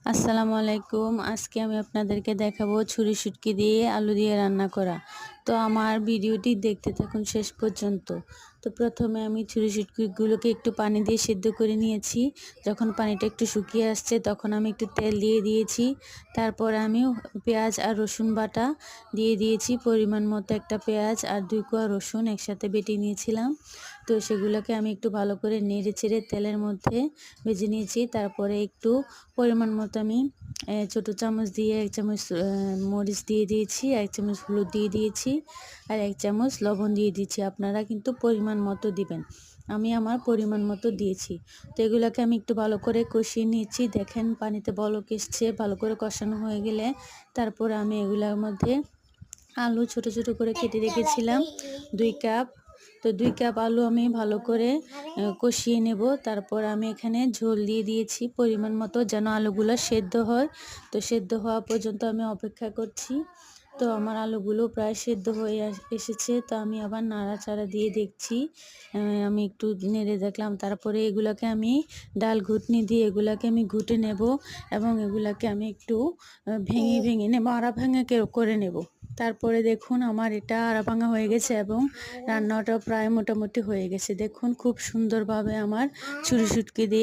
আসসালামু আলাইকুম। আজকে আমি আপনাদেরকে দেখাবো ছুরি শুটকি দিয়ে আলু দিয়ে রান্না করা। তো আমার ভিডিওটি দেখতে থাকুন শেষ পর্যন্ত। তো প্রথমে আমি ছুরি শুটকিগুলোকে একটু পানি দিয়ে সিদ্ধ করে নিয়েছি। যখন পানিটা একটু শুকিয়ে আসছে তখন আমি একটু তেল দিয়ে দিয়েছি। তারপর আমি পেঁয়াজ আর রসুন বাটা দিয়ে দিয়েছি। পরিমাণ মতো একটা পেঁয়াজ আর 2 কোয়া রসুন একসাথে বেটে নিয়েছিলাম। তো সেগুলোকে আমি একটু ভালো করে নেড়ে চেড়ে তেলের মধ্যে ভেজে নিয়েছি। তারপরে একটু পরিমাণ মতো আমি ছোটো চামচ দিয়ে 1 চামচ মরিচ দিয়ে দিয়েছি, 1 চামচ হলুদ দিয়ে দিয়েছি আর 1 চামচ লবণ দিয়ে দিয়েছি। আপনারা কিন্তু পরিমাণ মতো দিবেন। আমি আমার পরিমাণ মতো দিয়েছি। তো এগুলোকে আমি একটু ভালো করে কষিয়ে নিয়েছি। দেখেন পানিতে বলক এসছে। ভালো করে কষানো হয়ে গেলে তারপর আমি এগুলোর মধ্যে আলু ছোট ছোট করে কেটে রেখেছিলাম 2 কাপ। তো 2 কাপ আলু আমি ভালো করে কষিয়ে নেব। তারপর আমি এখানে ঝোল দিয়ে দিয়েছি পরিমাণ মতো, যেন আলুগুলো সেদ্ধ হয়। তো সেদ্ধ হওয়া পর্যন্ত আমি অপেক্ষা করছি। তো আমার আলুগুলো প্রায় সেদ্ধ হয়ে এসেছে। তো আমি আবার নাড়াচাড়া দিয়ে দেখছি। আমি একটু নেড়ে দেখলাম। তারপরে এগুলাকে আমি ডাল ঘুটনি দিয়ে এগুলাকে আমি ঘুটে নেব এবং এগুলাকে আমি একটু ভেঙে ভেঙে নেব, আড়া ভাঙা করে নেব। তারপরে দেখুন আমার এটা আড়া ভাঙা হয়ে গেছে এবং রান্নাটাও প্রায় মোটামুটি হয়ে গেছে। দেখুন খুব সুন্দরভাবে আমার ছুরি শুটকি দিয়ে